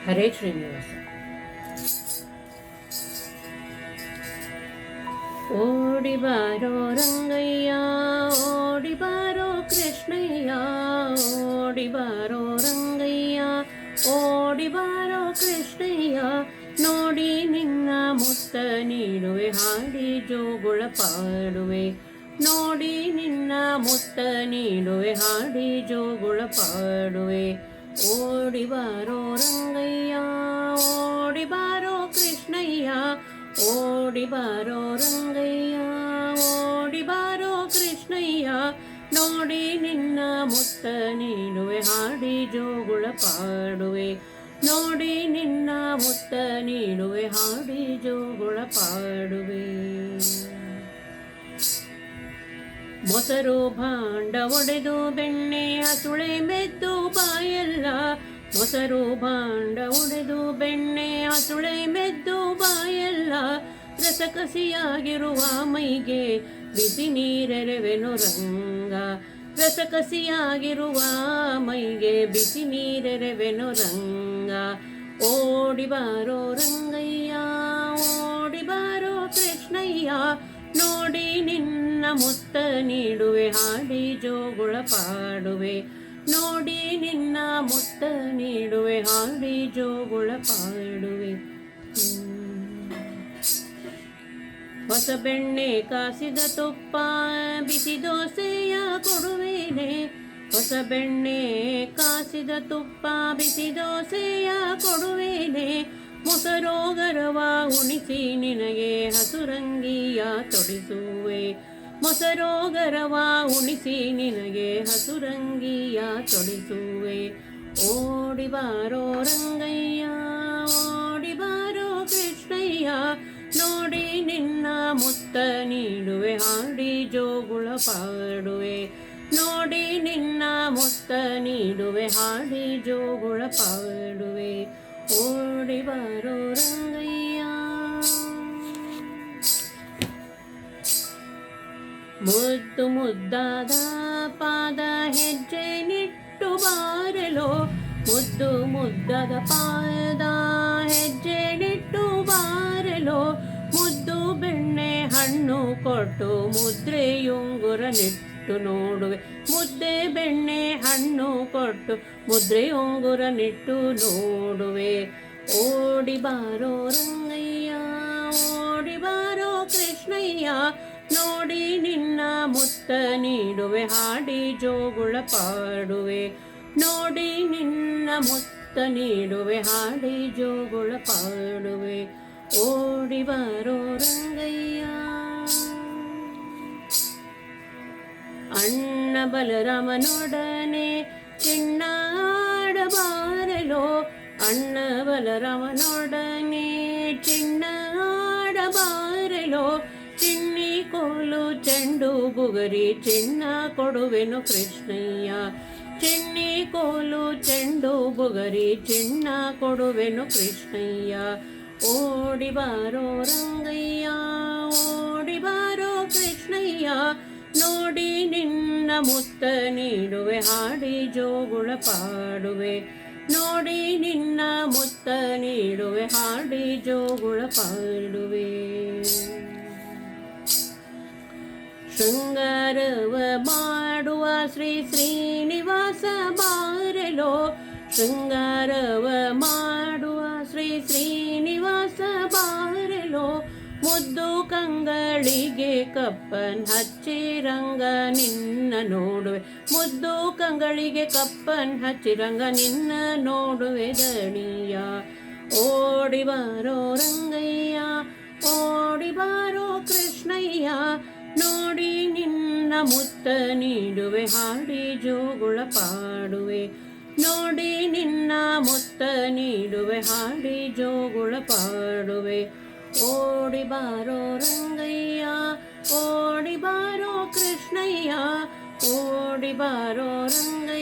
ಹರೇ ಶ್ರೀನಿವಾಸ. ಓಡಿ ಬಾರೋ ರಂಗಯ್ಯ, ಓಡಿ ಬಾರೋ ಕೃಷ್ಣಯ್ಯ, ಓಡಿ ಬಾರೋ ರಂಗಯ್ಯ, ಓಡಿ ಬಾರೋ ಕೃಷ್ಣಯ್ಯ, ನೋಡಿ ನಿನ್ನ ಮುತ್ತ ನೀಡುವೆ, ಹಾಡಿ ಜೋಗುಳ ಪಾಡುವೆ, ನೋಡಿ ನಿನ್ನ ಮುತ್ತ ನೀಡುವೆ, ಹಾಡಿ ಜೋಗುಳ ಪಾಡುವೆ. ಓಡಿ ಬಾರೋ ರಂಗಯ್ಯ, ಓಡಿ ಬಾರೋ ಕೃಷ್ಣಯ್ಯ, ಓಡಿ ಬಾರೋ ರಂಗಯ್ಯ, ಓಡಿ ಬಾರೋ ಕೃಷ್ಣಯ್ಯ, ನೋಡಿ ನಿನ್ನ ಮುತ್ತ ನೀಡುವೆ, ಹಾಡಿ ಜೋಗುಳ ಪಾಡುವೆ, ನೋಡಿ ನಿನ್ನ ಮುತ್ತ ನೀಡುವೆ, ಹಾಡಿ ಜೋಗುಳ ಪಾಡುವೆ. ಮೊಸರು ಭಾಂಡ ಒಡೆದು ಬೆಣ್ಣೆ ಹಸುಳೆ ಮೆದ್ದು ಬಾಯಲ್ಲ, ಮೊಸರು ಭಾಂಡ ಒಡೆದು ಬೆಣ್ಣೆ ಹಸುಳೆ ಮೆದ್ದು ಬಾಯಲ್ಲ, ರಸಕಸಿಯಾಗಿರುವ ಮೈಗೆ ಬಿಸಿ ನೀರೆರೆವೆನು ರಂಗ, ರಸಕಸಿಯಾಗಿರುವ ಮೈಗೆ ಬಿಸಿ ನೀರೆರೆವೆನು ರಂಗ. ಓಡಿ ಬಾರೋ ರಂಗಯ್ಯ, ಓಡಿ ಬಾರೋ ಕೃಷ್ಣಯ್ಯ, ನೋಡಿ ನಿನ್ನ ಮುತ್ತ ನೀಡುವೆ, ಹಾಡಿ ಜೋಗುಳ ಪಾಡುವೆ, ನೋಡಿ ನಿನ್ನ ಮುತ್ತ ನೀಡುವೆ, ಹಾಡಿ ಜೋಗುಳ ಪಾಡುವೆ. ಹೊಸ ಬೆಣ್ಣೆ ಕಾಸಿದ ತುಪ್ಪ ಬಿಸಿ ದೋಸೆಯ ಕೊಡುವೇನೆ, ಹೊಸ ಬೆಣ್ಣೆ ಕಾಸಿದ ತುಪ್ಪ ಬಿಸಿ ದೋಸೆಯ ಕೊಡುವೇನೆ, ಮೊಸರೋಗರವ ಉಣಿಸಿ ನಿನಗೆ ಹಸುರಂಗಿಯ ತೊಡಿಸುವೆ, ಮೊಸರೋಗರವ ಉಣಿಸಿ ನಿನಗೆ ಹಸುರಂಗಿಯ ತೊಡಿಸುವೆ. ಓಡಿ ಬಾರೋ ರಂಗಯ್ಯ, ಓಡಿ ಬಾರೋ ಕೃಷ್ಣಯ್ಯ, ನೋಡಿ ನಿನ್ನ ಮುತ್ತ ನೀಡುವೆ, ಹಾಡಿ ಜೋಗುಳ ಪಾಡುವೆ, ನೋಡಿ ನಿನ್ನ ಮುತ್ತ ನೀಡುವೆ, ಹಾಡಿ ಜೋಗುಳ ಪಾಡುವೆ. ಓಡಿ ಬಾರೋ ರಂಗಯ್ಯ. ಮುದ್ದು ಮುದ್ದಾದ ಪಾದ ಹೆಜ್ಜೆ ನಿಟ್ಟು ಬಾರಲೋ, ಮುದ್ದು ಮುದ್ದಾದ ಪಾದ ಹೆಜ್ಜೆ ನಿಟ್ಟು ಬಾರಲೋ, ಮುದ್ದು ಬೆಣ್ಣೆ ಹಣ್ಣು ಕೊಟ್ಟು ಮುದ್ರೆಯುಂಗುರ ನಿಟ್ಟು ನೋಡುವೆ, ಮುದ್ದೆ ಬೆಣ್ಣೆ ಹಣ್ಣು ಕೊಟ್ಟು ಮುದ್ರೆಯುಂಗುರ ನಿಟ್ಟು ನೋಡುವೆ. ಓಡಿ ಬಾರೋ ರಂಗಯ್ಯ, ಓಡಿ ಬಾರೋ ಕೃಷ್ಣಯ್ಯ, ನೋಡಿ ನಿನ್ನ ಮುತ್ತ ನೀಡುವೆ, ಹಾಡಿ ಜೋಗುಳ ಪಾಡುವೆ, ನೋಡಿ ನಿನ್ನ ಮುತ್ತ ನೀಡುವೆ, ಹಾಡಿ ಜೋಗುಳ ಪಾಡುವೆ. ಓಡಿ ಬಾರೋ ರಂಗಯ್ಯ. ಅಣ್ಣ ಬಲರಾಮನೊಡನೆ ಚಿಣ್ಣಾಡಬಾರಲೋ, ಅಣ್ಣ ಬಲರಾಮನೊಡನೆ ಚಿಣ್ಣಾಡಬಾರಲೋ, ಚಿಣ್ಣಿ ಕೋಲು ಚೆಂಡು ಬುಗರಿ ಚಿನ್ನ ಕೊಡುವೆನು ಕೃಷ್ಣಯ್ಯ, ಚಿಣ್ಣಿ ಕೋಲು ಚೆಂಡು ಬುಗರಿ ಚಿನ್ನ ಕೊಡುವೆನು ಕೃಷ್ಣಯ್ಯ. ಓಡಿ ಬಾರೋ ರಂಗಯ್ಯ, ಓಡಿ ಬಾರೋ ಕೃಷ್ಣಯ್ಯ, ನೋಡಿ ನಿನ್ನ ಮುತ್ತ ನೀಡುವೆ, ಹಾಡಿ ಜೋಗುಳ ಪಾಡುವೆ, ನೋಡಿ ನಿನ್ನ ಮುತ್ತ ನೀಡುವೆ, ಹಾಡಿ ಜೋಗುಳ ಪಾಡುವೆ. ಶೃಂಗಾರವ ಮಾಡುವ ಶ್ರೀ ಶ್ರೀನಿವಾಸ ಬಾರಲೋ, ಶೃಂಗಾರವ ಮಾಡುವ ಶ್ರೀ ಶ್ರೀನಿವಾಸ ಬಾರಲೋ, ಮುದ್ದು ಕಂಗಳಿಗೆ ಕಪ್ಪನ್ ಹಚ್ಚಿ ರಂಗ ನಿನ್ನ ನೋಡುವೆ, ಮುದ್ದು ಕಂಗಳಿಗೆ ಕಪ್ಪನ್ ಹಚ್ಚಿ ರಂಗ ನಿನ್ನ ನೋಡುವೆ ದಣಿಯ. ಓಡಿ ಬಾರೋ ರಂಗಯ್ಯ, ಓಡಿ ಬಾರೋ ಕೃಷ್ಣಯ್ಯ, ನೋಡಿ ನಿನ್ನ ಮುತ್ತ ನೀಡುವೆ, ಹಾಡಿ ಜೋಗುಳ ಪಾಡುವೆ, ನೋಡಿ ನಿನ್ನ ಮುತ್ತ ನೀಡುವೆ, ಹಾಡಿ ಜೋಗುಳ ಪಾಡುವೆ. ಓಡಿ ಬಾರೋ ರಂಗಯ್ಯ, ಓಡಿ ಬಾರೋ ಕೃಷ್ಣಯ್ಯ, ಓಡಿ ಬಾರೋ ರಂಗಯ್ಯ.